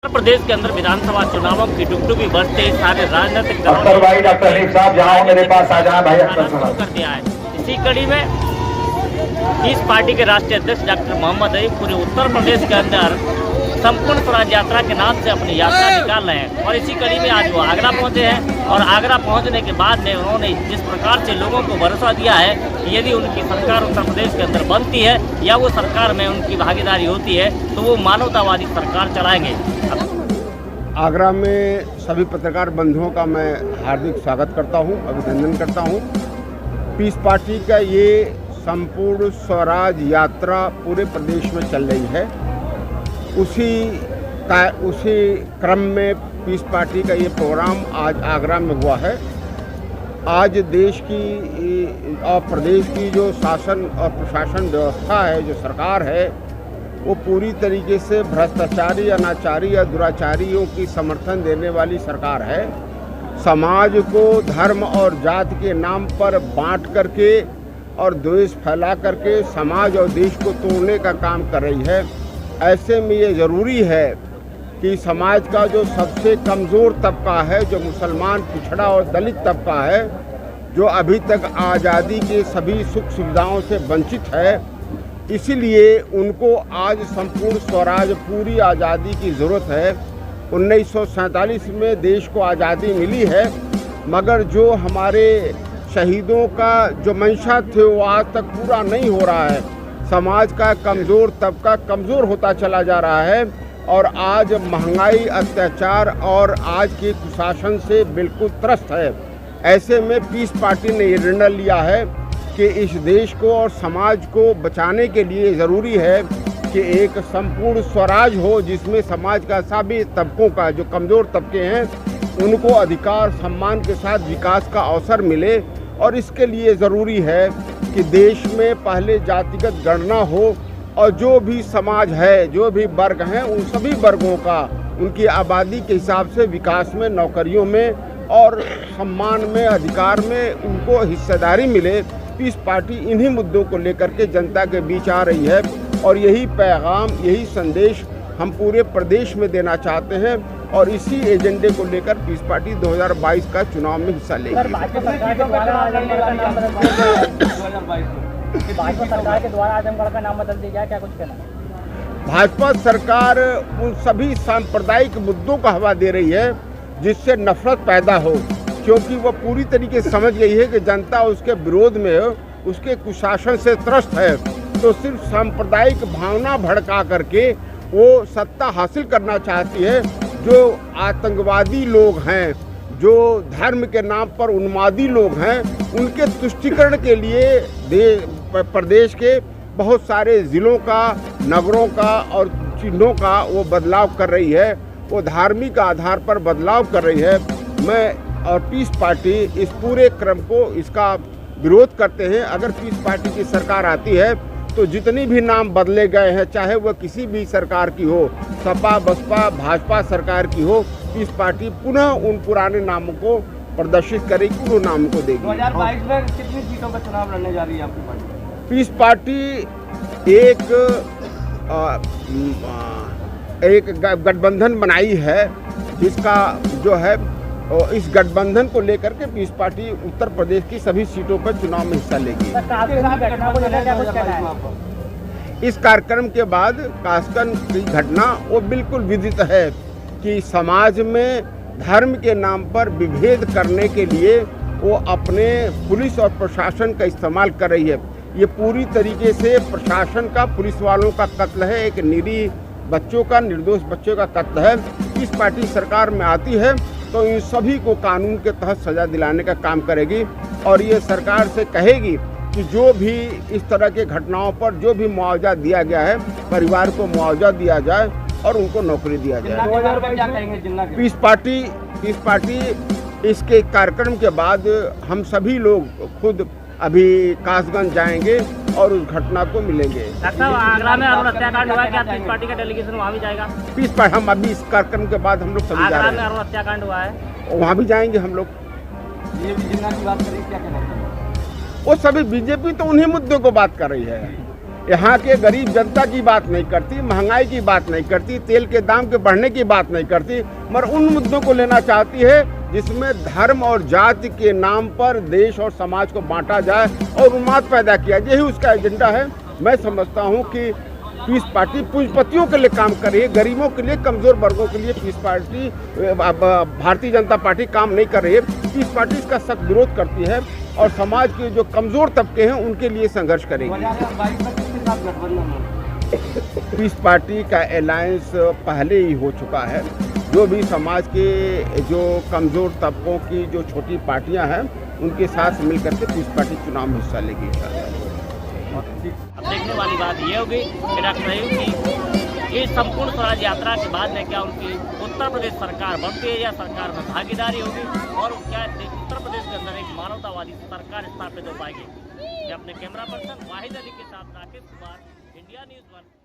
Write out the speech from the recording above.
उत्तर प्रदेश के अंदर विधानसभा चुनावों की डुगडुगी बजते सारे राजनीतिक दलों अख्तर भाई, डॉक्टर हनीफ साहब जहाँ हो मेरे पास आ जाए भाई। अख्तर शुरू साहब कर दिया है। इसी कड़ी में इस पार्टी के राष्ट्रीय अध्यक्ष डॉक्टर मोहम्मद अयूब पूरे उत्तर प्रदेश के अंदर संपूर्ण स्वराज यात्रा के नाम से अपनी यात्रा निकाल रहे हैं और इसी कड़ी में आज वो आगरा पहुंचे हैं और आगरा पहुंचने के बाद में उन्होंने जिस प्रकार से लोगों को भरोसा दिया है कि यदि उनकी सरकार उत्तर प्रदेश के अंदर बनती है या वो सरकार में उनकी भागीदारी होती है तो वो मानवतावादी सरकार चलाएंगे। आगरा में सभी पत्रकार बंधुओं का मैं हार्दिक स्वागत करता हूं, अभिनंदन करता हूं। पीस पार्टी का ये संपूर्ण स्वराज यात्रा पूरे प्रदेश में चल रही है। उसी क्रम में पीस पार्टी का ये प्रोग्राम आज आगरा में हुआ है। आज देश की और प्रदेश की जो शासन और प्रशासन व्यवस्था है, जो सरकार है, वो पूरी तरीके से भ्रष्टाचारी, अनाचारी या दुराचारियों की समर्थन देने वाली सरकार है। समाज को धर्म और जाति के नाम पर बांट करके और द्वेष फैला करके समाज और देश को तोड़ने का काम कर रही है। ऐसे में ये ज़रूरी है कि समाज का जो सबसे कमज़ोर तबका है, जो मुसलमान, पिछड़ा और दलित तबका है, जो अभी तक आज़ादी के सभी सुख सुविधाओं से वंचित है, इसीलिए उनको आज संपूर्ण स्वराज, पूरी आज़ादी की ज़रूरत है। 1947 में देश को आज़ादी मिली है, मगर जो हमारे शहीदों का जो मंशा थे वो आज तक पूरा नहीं हो रहा है। समाज का कमज़ोर तबका कमज़ोर होता चला जा रहा है और आज महंगाई, अत्याचार और आज के कुशासन से बिल्कुल त्रस्त है। ऐसे में पीस पार्टी ने ये निर्णय लिया है कि इस देश को और समाज को बचाने के लिए ज़रूरी है कि एक संपूर्ण स्वराज हो, जिसमें समाज का सभी तबकों का, जो कमज़ोर तबके हैं, उनको अधिकार सम्मान के साथ विकास का अवसर मिले। और इसके लिए ज़रूरी है कि देश में पहले जातिगत गणना हो और जो भी समाज है, जो भी वर्ग हैं, उन सभी वर्गों का उनकी आबादी के हिसाब से विकास में, नौकरियों में और सम्मान में, अधिकार में उनको हिस्सेदारी मिले। पीस पार्टी इन्हीं मुद्दों को लेकर के जनता के बीच आ रही है और यही पैगाम, यही संदेश हम पूरे प्रदेश में देना चाहते हैं और इसी एजेंडे को लेकर पीस पार्टी 2022 का चुनाव में हिस्सा लेगी। भाजपा सरकार के द्वारा आजमगढ़ का नाम बदल दिया गया, क्या कुछ कहना? भाजपा सरकार उन सभी सांप्रदायिक मुद्दों का हवा दे रही है जिससे नफरत पैदा हो, क्योंकि वह पूरी तरीके से समझ गई है कि जनता उसके विरोध में, उसके कुशासन से त्रस्त है। तो सिर्फ सांप्रदायिक भावना भड़का करके वो सत्ता हासिल करना चाहती है। जो आतंकवादी लोग हैं, जो धर्म के नाम पर उन्मादी लोग हैं, उनके तुष्टीकरण के लिए प्रदेश के बहुत सारे ज़िलों का, नगरों का और चिन्हों का वो बदलाव कर रही है। वो धार्मिक आधार पर बदलाव कर रही है। मैं और पीस पार्टी इस पूरे क्रम को, इसका विरोध करते हैं। अगर पीस पार्टी की सरकार आती है तो जितनी भी नाम बदले गए हैं, चाहे वह किसी भी सरकार की हो, सपा, बसपा, भाजपा सरकार की हो, पीस पार्टी पुनः उन पुराने नामों को प्रदर्शित करेगी, उन नामों को देगी। 2022 में कितनी सीटों पर चुनाव लड़ने जा रही है आपकी पार्टी? पीस पार्टी एक गठबंधन बनाई है, जिसका जो है इस गठबंधन को लेकर के पीस पार्टी उत्तर प्रदेश की सभी सीटों पर चुनाव में हिस्सा लेगी। इस कार्यक्रम के बाद कासगंज की घटना वो बिल्कुल विदित है कि समाज में धर्म के नाम पर विभेद करने के लिए वो अपने पुलिस और प्रशासन का इस्तेमाल कर रही है। ये पूरी तरीके से प्रशासन का, पुलिस वालों का कत्ल है, एक निरीह बच्चों का, निर्दोष बच्चों का कत्ल है। इस पार्टी सरकार में आती है तो इन सभी को कानून के तहत सज़ा दिलाने का काम करेगी और ये सरकार से कहेगी कि जो भी इस तरह के घटनाओं पर जो भी मुआवजा दिया गया है, परिवार को मुआवजा दिया जाए और उनको नौकरी दिया जाए। पीस पार्टी इसके कार्यक्रम के बाद हम सभी लोग खुद अभी कासगंज जाएंगे और उस घटना को मिलेंगे। आगरा में अरुण हत्याकांड हुआ, क्या पीस पार्टी का डेलीगेशन वहाँ भी जाएगा? पीस पार्टी हम अभी इस कार्यक्रम के बाद हम लोग सभी जा रहे हैं। अरुण हत्याकांड हुआ है, वहाँ भी जाएंगे हम लोग। ये जिन्ना की बात करें, क्या कहना? वो सभी बीजेपी तो उन्हीं मुद्दों को बात कर रही है। यहाँ के गरीब जनता की बात नहीं करती, महंगाई की बात नहीं करती, तेल के दाम के बढ़ने की बात नहीं करती, मगर उन मुद्दों को लेना चाहती है जिसमें धर्म और जाति के नाम पर देश और समाज को बांटा जाए और उन्माद पैदा किया, यही उसका एजेंडा है। मैं समझता हूँ कि पीस पार्टी पूंजीपतियों के लिए काम कर रही है, गरीबों के लिए, कमज़ोर वर्गों के लिए piece party, Bharatiya Janata party काम नहीं कर रही है। पीस पार्टी इसका सख्त विरोध करती है और समाज के जो कमज़ोर तबके हैं उनके लिए संघर्ष करेगी। 2022 में किसके साथ गठबंधन हो? पीस पार्टी का अलायंस पहले ही हो चुका है। जो भी समाज के जो कमज़ोर तबकों की जो छोटी पार्टियां हैं उनके साथ मिलकर के पीस पार्टी चुनाव में हिस्सा लेगी इंशाल्लाह। अब देखने वाली बात ये होगी कि डॉक्टर अयूब की इस संपूर्ण स्वराज यात्रा के बाद में क्या उनकी उत्तर प्रदेश सरकार बनती है या सरकार में भागीदारी होगी और क्या उत्तर प्रदेश के अंदर एक मानवतावादी सरकार स्थापित हो पाएगी। मैं अपने कैमरा पर्सन वाहिद अली के साथ राकेश कुमार, इंडिया न्यूज़ 1।